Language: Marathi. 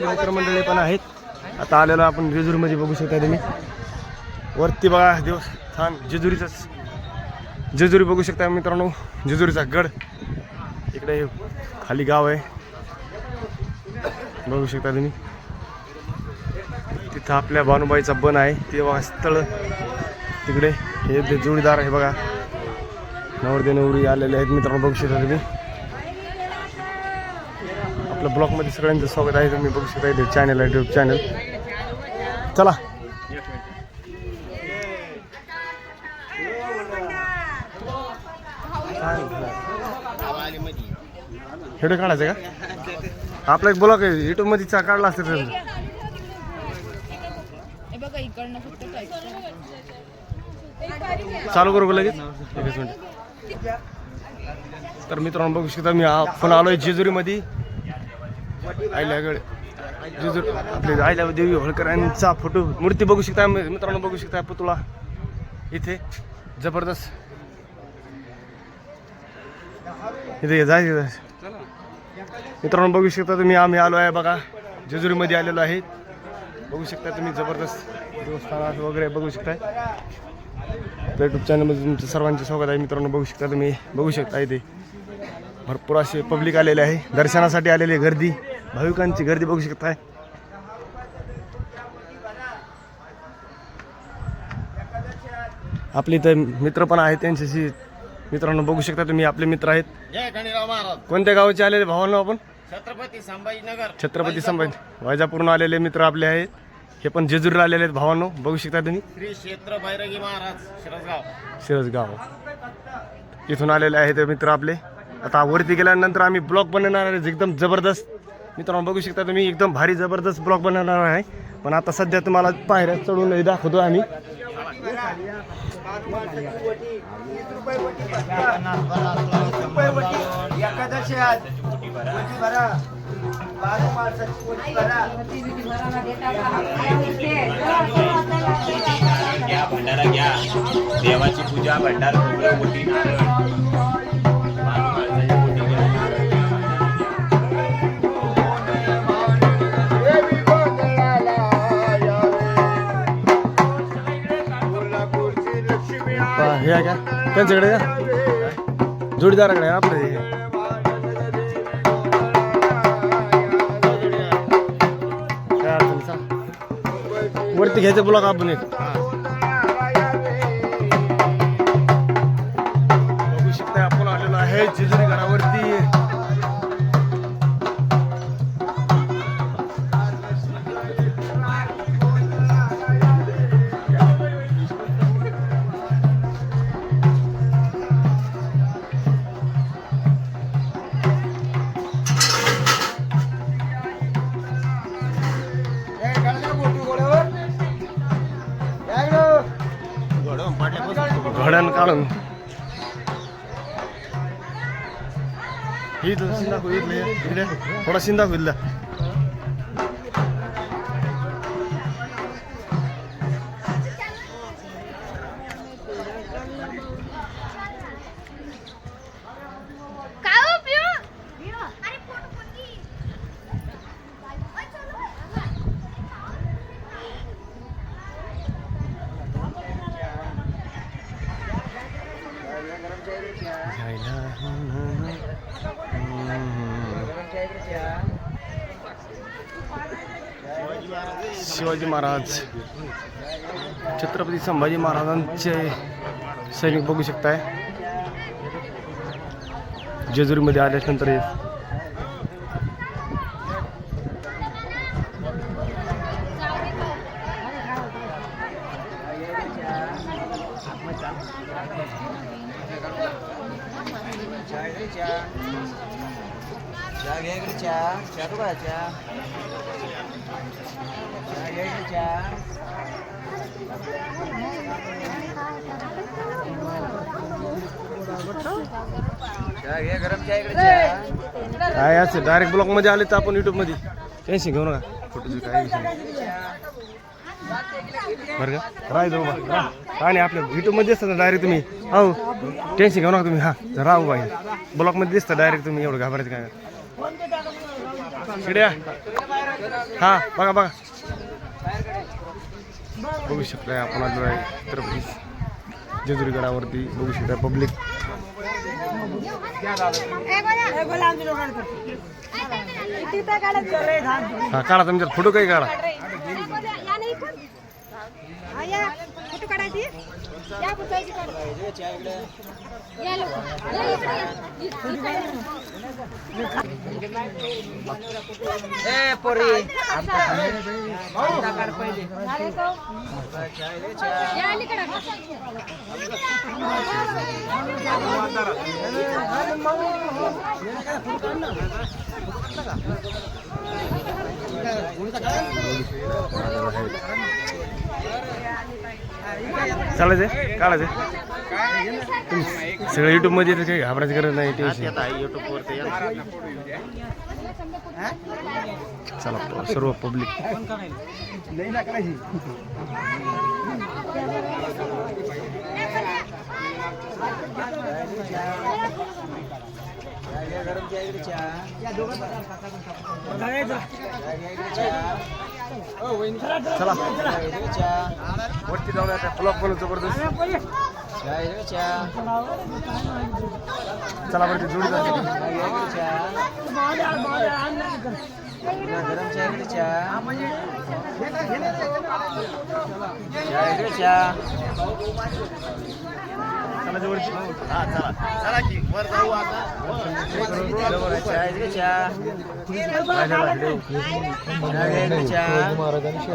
मित्रमंडळी पण आहेत. आता आलेलो आपण जेजुरीमध्ये बघू शकता तुम्ही. वरती बघा दिवस छान जेजुरी बघू शकता मित्रांनो. जेजुरीचा गड इकडे खाली गाव आहे बघू शकता तुम्ही. तिथं आपल्या भानुबाईचा बन आहे ते बघा स्थळ. तिकडे हे जोडीदार आहे बघा. नवरदेव नवरी आलेले आहेत मित्रांनो बघू शकता तुम्ही. आपल्या ब्लॉगमध्ये सगळ्यांचं स्वागत आहे. तुम्ही बघू शकता इथे चॅनल आहे यूट्यूब चॅनल. चला व्हिडिओ काढायचं का आपला एक ब्लॉग आहे यूट्यूब मध्ये काढला असेल चालू करू लगेच एकच मिनिट. तर मित्रांनो बघू शकता मी आपण आलोय जेजुरीमध्ये. आयल्यागड जेजुरी आपले आयल्या देवी होळकर यांचा फोटो मूर्ती बघू शकता मित्रांनो. बघू शकता पुतळा इथे जबरदस्त. इथे जायचं मित्रांनो बघू शकता तुम्ही. आम्ही आलो आहे बघा जेजुरीमध्ये आलेलो आहे. बघू शकता तुम्ही जबरदस्त देवस्थानात वगैरे बघू शकता. यूट्यूब चॅनलमध्ये तुमचं सर्वांचे स्वागत आहे मित्रांनो. बघू शकता तुम्ही. बघू शकता इथे भरपूर असे पब्लिक आलेले आहे दर्शनासाठी आलेले. गर्दी भाविकांची गर्दी बघू शकताय. आपले इथं मित्र पण आहेत त्यांच्याशी मित्रांनो बघू शकता तुम्ही. आपले मित्र आहेत. कोणत्या गावाचे आलेले भावांनो आपण? छत्रपती संभाजीनगर. छत्रपती संभाजी वैजापूरून आलेले मित्र आपले आहेत. हे पण जेजुरीला आलेले आहेत भावांनो बघू शकता तुम्ही. श्री क्षेत्र भैरगी महाराज शिरसगाव इथून आलेले आहेत मित्र आपले. आता वरती गेल्यानंतर आम्ही ब्लॉग बनवणार आहे एकदम जबरदस्त मित्रांनो बघू शकता तुम्ही. एकदम भारी जबरदस्त ब्लॉग बनवणार आहे. पण आता सध्या तुम्हाला पायऱ्या चढून दाखवतो आम्ही. भंडारा घ्या देवाची पूजा भंडारा हे आहे का त्यांच्याकडे का जोडीदाराकडे आहे आपले. वरती घ्यायचं ब्लॉग आपण एक बघू शकता. आपण आलेलो आहे जेजुरी गडावरती. घड्यान काढून इथलं शिंदा इकडे थोडा शिंदा होईल. शिवाजी महाराज छत्रपती संभाजी महाराजांचे सैनिक बघू शकताय जेजुरीमध्ये आल्यानंतर. काय असं डायरेक्ट ब्लॉग मध्ये आले तर आपण युट्यूब मध्ये टेन्शन घेऊ नका. फोटोचं काय बरं का राह जाऊ बा काय नाही आपल्या युट्यूब मध्ये दिसतं डायरेक्ट तुम्ही. हो टेन्शन घेऊ नका तुम्ही. हा राहू बाई ब्लॉग मध्ये दिसतं डायरेक्ट तुम्ही. एवढं घाबरायचं काय चिड्या हा बघा बघा बघू शकताय आपण आलो आहे छत्रपती जेजुरी गडावरती. बघू शकता पब्लिक. हा काढा तुमच्यात फोटो काही काढा. चालायचं काढायचं सगळं युट्यूब मध्ये येतं, काही घाबरायची गरज नाही. टेन्शन चला सर्व पब्लिक. चला वरती जाऊया त्या ब्लॉक बनवू जबरदस्त. चला वरती जोडी जाते. चला जवळची. हा चला चला की वर जाऊ आता. महाराजांनी